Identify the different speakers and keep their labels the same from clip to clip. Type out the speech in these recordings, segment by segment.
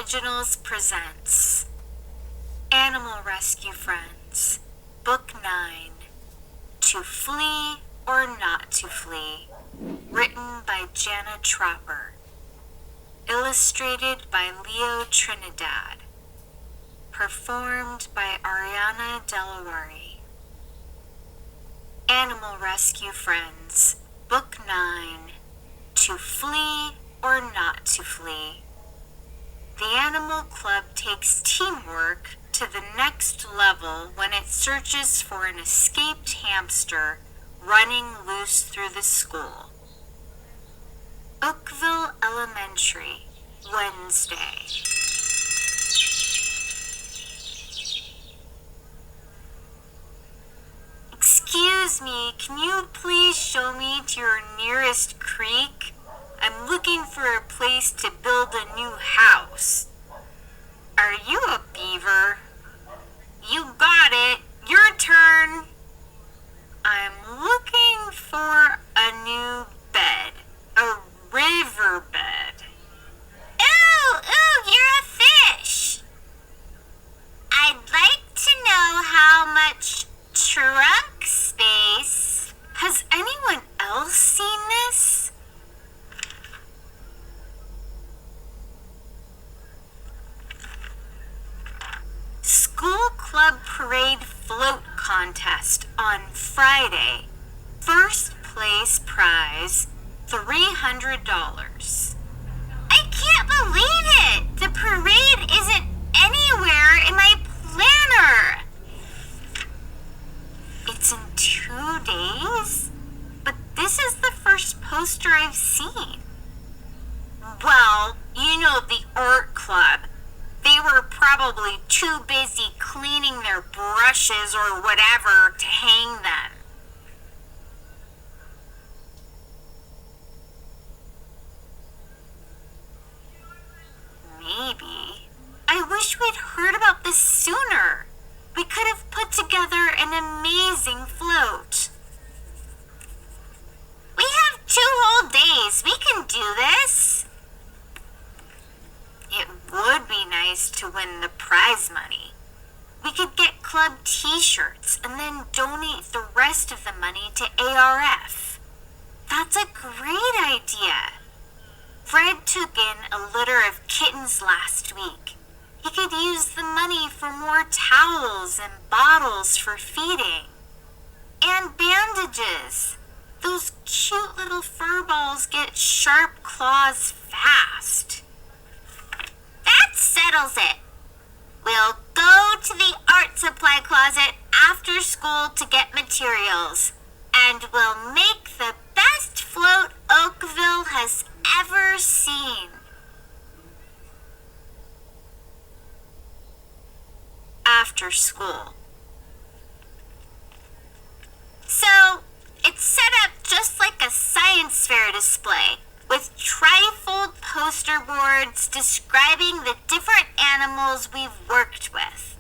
Speaker 1: Originals presents Animal Rescue Friends, Book 9, To Flee or Not to Flee, written by Jana Tropper, illustrated by Leo Trinidad, performed by Ariana Delawari. Animal Rescue Friends, Book 9, To Flee or Not to Flee. The Animal Club takes teamwork to the next level when it searches for an escaped hamster running loose through the school. Oakville Elementary, Wednesday. Excuse me, can you please show me to your nearest creek? I'm looking for a place to build a new house. Are you a beaver? You got it. Your turn. I'm looking for a new bed. A river bed. Ooh, you're a fish. I'd like to know how much trunk space. Has anyone else seen this? School Club Parade Float Contest on Friday. First place prize, $300. I can't believe it! The parade isn't anywhere in my planner! It's in 2 days? But this is the first poster I've seen. Well, you know the art club. They were probably too busy cleaning their brushes or whatever to hang them. Maybe. I wish we'd heard about this sooner. We could have put together an amazing float. We have 2 whole days. We can do this. It would be nice to win the prize money. We could get club t-shirts and then donate the rest of the money to ARF. That's a great idea. Fred took in a litter of kittens last week. He could use the money for more towels and bottles for feeding. And bandages. Those cute little fur balls get sharp claws fast. That settles it. We'll go to the art supply closet after school to get materials, and we'll make the best float Oakville has ever seen. After school. So, it's set up just like a science fair display, with trifold poster boards describing the different animals we've worked with.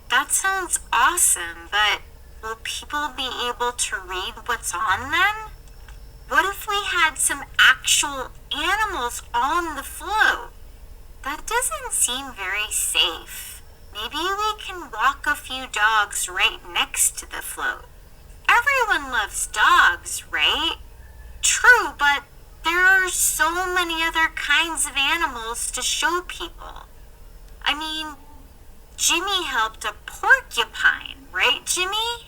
Speaker 1: That sounds awesome, but will people be able to read what's on them? What if we had some actual animals on the float? That doesn't seem very safe. Maybe we can walk a few dogs right next to the float. Everyone loves dogs, right? True, but there are so many other kinds of animals to show people. I mean, Jimmy helped a porcupine, right, Jimmy?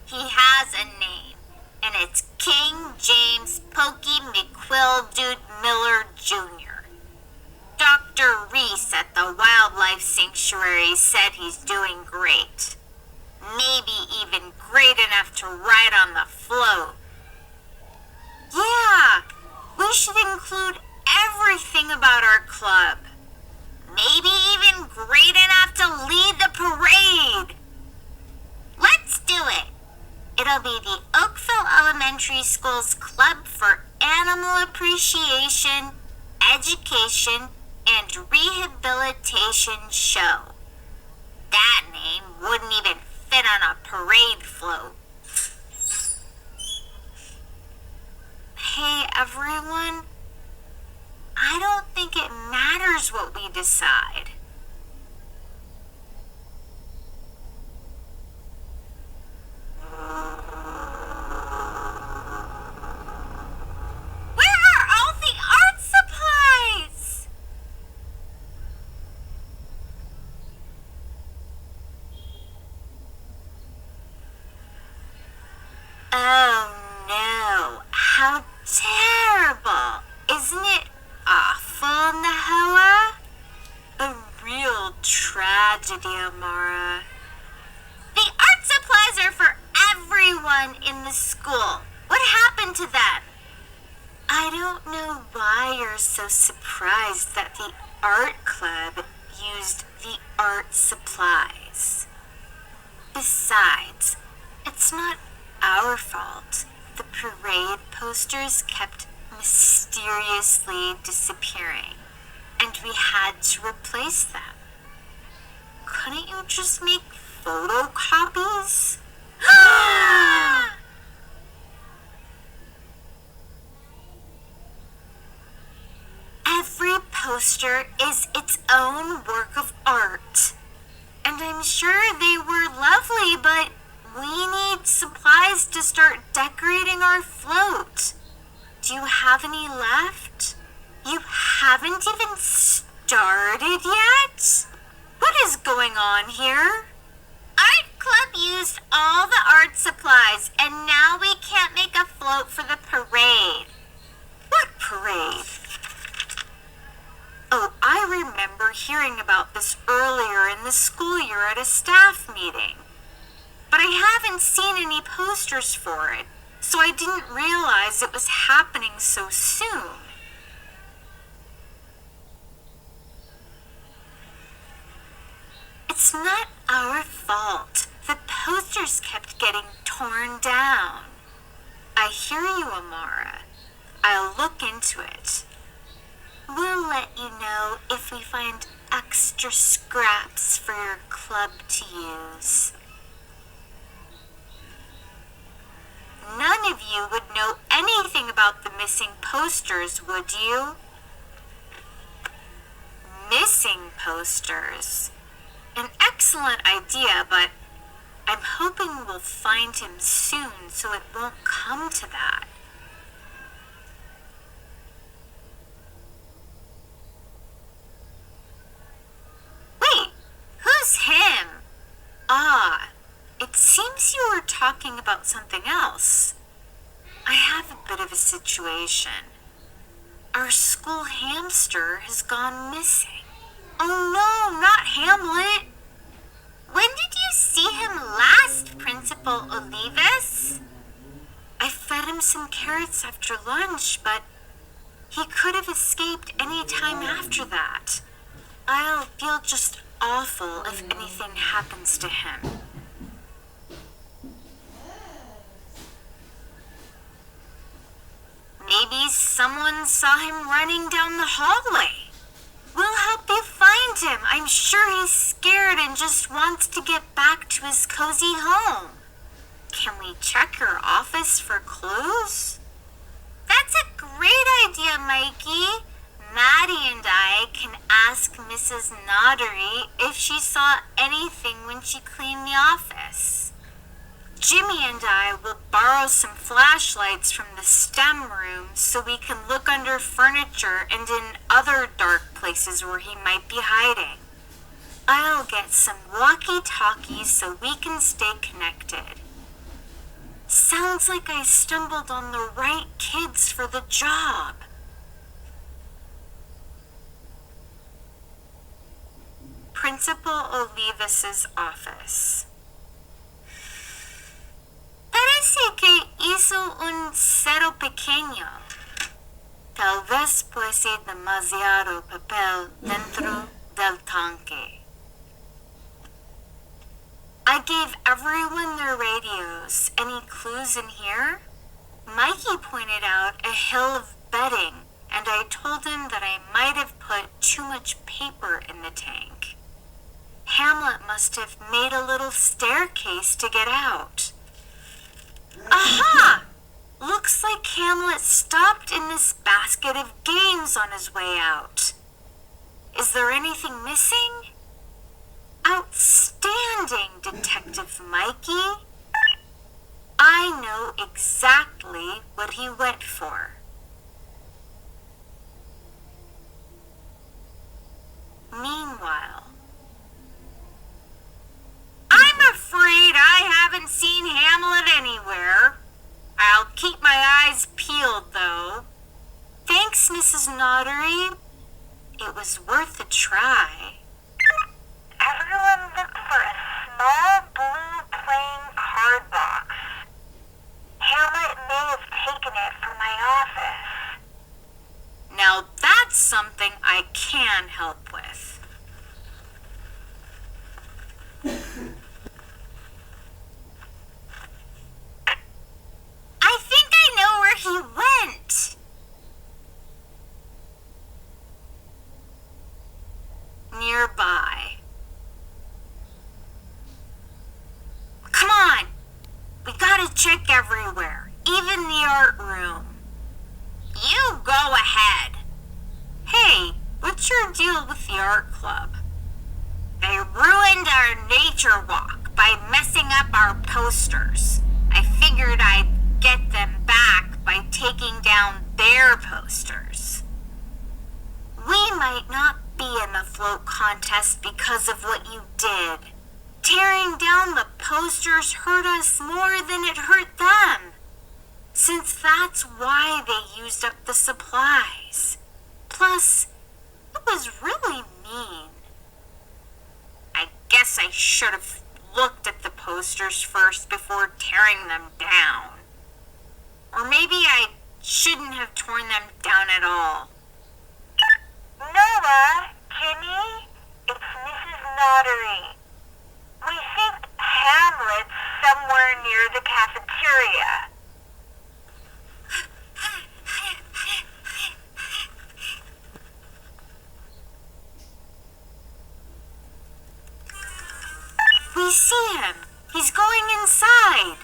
Speaker 1: He has a name, and it's King James Pokey McQuildude Miller Jr. Dr. Reese at the Wildlife Sanctuary said he's doing great. Maybe even great enough to ride on the float. Yeah, we should include everything about our club. Maybe even great enough to lead the parade. Let's do it. It'll be the Oakville Elementary School's Club for Animal Appreciation, Education, and Rehabilitation Show. That name wouldn't even fit on a parade float. everyone, I don't think it matters what we decide. Where are all the art supplies? Oh no, how terrible! Isn't it awful, Nahoa? A real tragedy, Amara. The art supplies are for everyone in the school. What happened to them? I don't know why you're so surprised that the art club used the art supplies. Besides, it's not our fault. The parade posters kept mysteriously disappearing, and we had to replace them. Couldn't you just make photocopies? Every poster is its own work of art. And I'm sure they were lovely, but we need supplies to start decorating our float. Do you have any left? You haven't even started yet? What is going on here? Art Club used all the art supplies, and now we can't make a float for the parade. What parade? Oh, I remember hearing about this earlier in the school year at a staff meeting. But I haven't seen any posters for it, so I didn't realize it was happening so soon. It's not our fault. The posters kept getting torn down. I hear you, Amara. I'll look into it. We'll let you know if we find extra scraps for your club to use. None of you would know anything about the missing posters, would you? Missing posters. An excellent idea, but I'm hoping we'll find him soon so it won't come to that. Wait, who's him? Ah, it seems you were talking about something else. I have a bit of a situation. Our school hamster has gone missing. Oh no, not Hamlet. When did you see him last, Principal Olivas? I fed him some carrots after lunch, but he could have escaped any time after that. I'll feel just awful if anything happens to him. Maybe someone saw him running down the hallway. We'll help you find him. I'm sure he's scared and just wants to get back to his cozy home. Can we check your office for clues? That's a great idea, Mikey. Maddie and I can ask Mrs. Noddery if she saw anything when she cleaned the office. Jimmy and I will borrow some flashlights from the STEM room so we can look under furniture and in other dark places where he might be hiding. I'll get some walkie-talkies so we can stay connected. Sounds like I stumbled on the right kids for the job. Principal Olivas' office. Parece que hizo un cero pequeño. Tal vez puse demasiado papel dentro del tanque. I gave everyone their radios. Any clues in here? Mikey pointed out a hill of bedding, and I told him that I might have put too much paper in the tank. Hamlet must have made a little staircase to get out. Aha! Looks like like Hamlet stopped in this basket of games on his way out. Is there anything missing? Outstanding, Detective Mikey. I know exactly what he went for. Meanwhile, I'm afraid I haven't seen Hamlet anywhere. I'll keep my eyes peeled, though. Thanks, Mrs. Notary. It was worth a try.
Speaker 2: Everyone looked for a small blue playing card box. Hamlet may have taken it from my office.
Speaker 1: Now that's something I can help with. I think I know where he went. Nearby. Come on! We gotta check everywhere, even the art room. You go ahead. Hey, what's your deal with the art club? They ruined our nature walk by messing up our posters. I figured I'd get them back by taking down their posters. We might not be in the float contest because of what you did. Tearing down the posters hurt us more than it hurt them, since that's why they used up the supplies. Plus, it was really mean. I guess I should have looked at the posters first before tearing them down. Or maybe I shouldn't have torn them down at all.
Speaker 2: Noah, Jimmy, it's Mrs. Notary. We think Hamlet's somewhere near the cafeteria.
Speaker 1: We see him. He's going inside.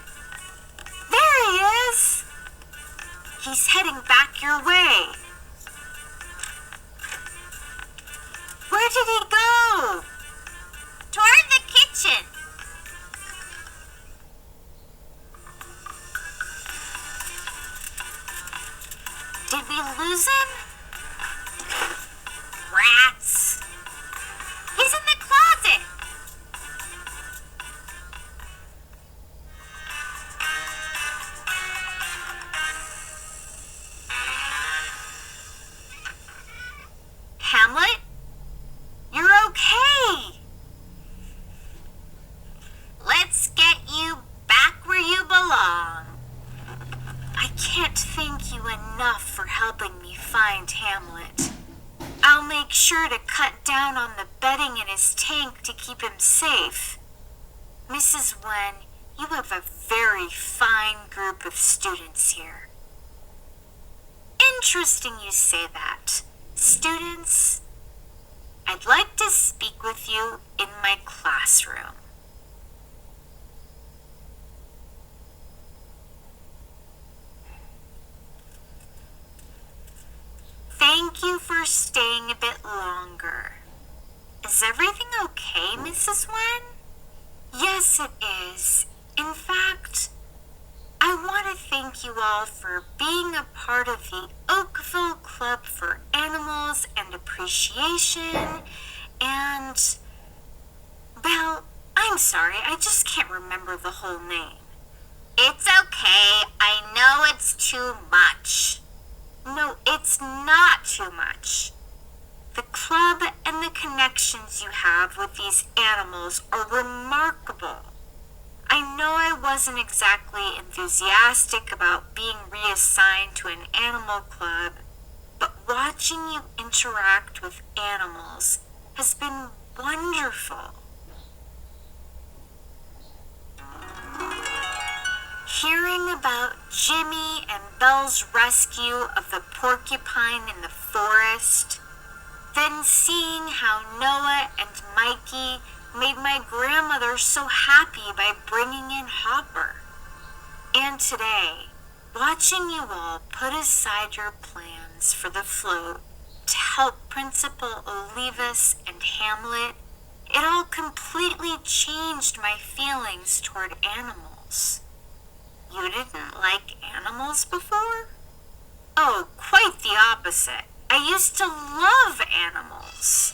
Speaker 1: There he is. He's heading back your way. Where did he go? Toward the kitchen. Did we lose him? Rats. He's in the closet. Hamlet? You're okay. Let's get you back where you belong. I can't thank you enough for helping me find Hamlet. I'll make sure to cut down on the bedding in his tank to keep him safe. Mrs. Wen, you have a very fine group of students here. Interesting you say that. Students, I'd like to speak with you in my classroom. Thank you for staying a bit longer. Is everything okay, Mrs. Wen? Yes, it is. In fact, I want to thank you all for being a part of the Oakville Club for Animals and Appreciation, and, well, I'm sorry, I just can't remember the whole name. It's okay. I know it's too much. No, it's not too much. The club and the connections you have with these animals are remarkable. I know I wasn't exactly enthusiastic about being reassigned to an animal club, but watching you interact with animals has been wonderful. Hearing about Jimmy and Belle's rescue of the porcupine in the forest, then seeing how Noah and Mikey made my grandmother so happy by bringing in Hopper. And today, Watching you all put aside your plans for the float to help Principal Olivas and Hamlet, it all completely changed my feelings toward animals. You didn't like animals before? Oh, quite the opposite. I used to love animals.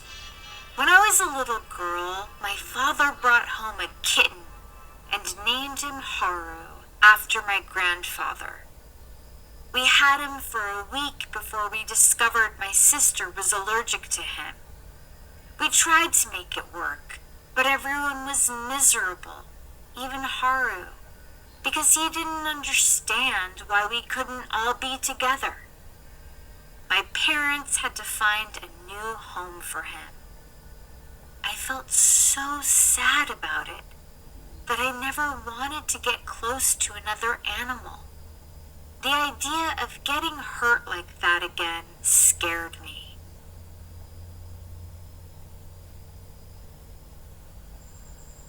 Speaker 1: When I was a little girl, my father brought home a kitten and named him Haru after my grandfather. We had him for a week before we discovered my sister was allergic to him. We tried to make it work, but everyone was miserable, even Haru, because he didn't understand why we couldn't all be together. My parents had to find a new home for him. I felt so sad about it that I never wanted to get close to another animal. The idea of getting hurt like that again scared me.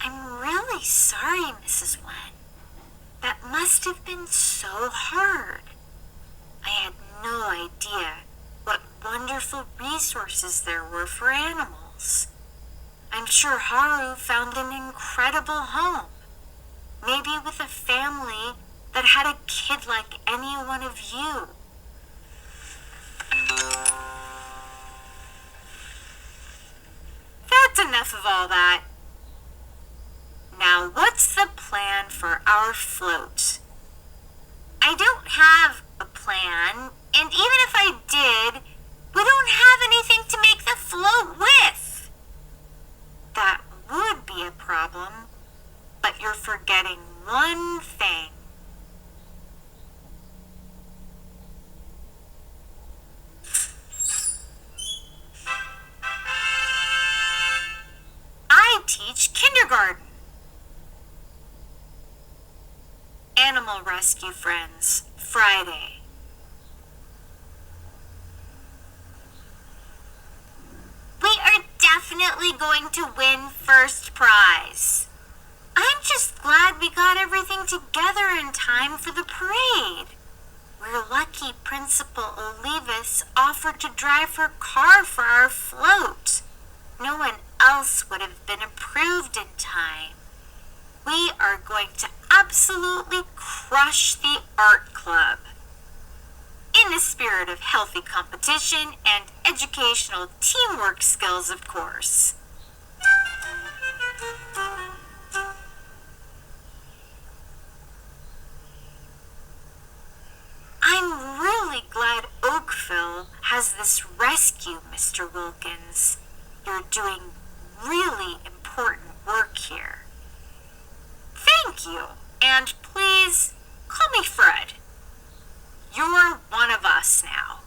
Speaker 1: I'm really sorry, Mrs. Wen. That must have been so hard. I had no idea what wonderful resources there were for animals. I'm sure Haru found an incredible home, maybe with a family that had a kid like any one of you. That's enough of all that. Now, what's the plan for our float? I don't have a plan, and even if I did, we don't have anything to make the float with. That would be a problem, but you're forgetting one thing. I teach kindergarten. Animal Rescue Friends, Friday. We are definitely going to win first prize. I'm just glad we got everything together in time for the parade. We're lucky Principal Olivas offered to drive her car for our float. No one else would have been approved in time. We are going to absolutely crush the art club. In the spirit of healthy competition and educational teamwork skills, of course. I'm really glad Oakville has this rescue, Mr. Wilkins. You're doing really important work here. Thank you, and please call me Fred. You're one of us now.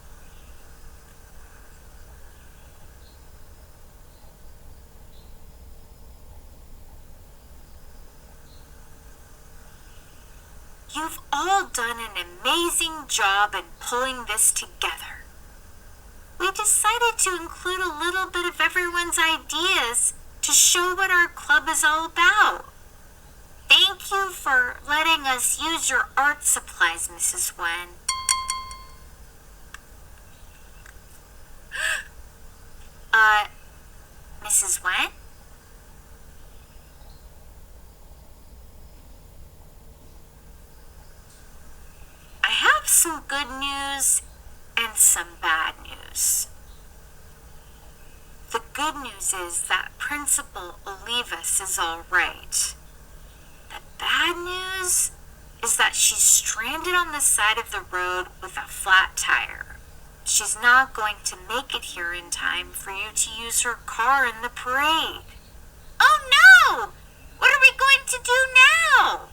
Speaker 1: You've all done an amazing job in pulling this together. We decided to include a little bit of everyone's ideas to show what our club is all about. Thank you for letting us use your art supplies, Mrs. Wen. Mrs. Wen? I have some good news and some bad news. The good news is that Principal Olivas is all right. The bad news is that she's stranded on the side of the road with a flat tire. She's not going to make it here in time for you to use her car in the parade. Oh no! What are we going to do now?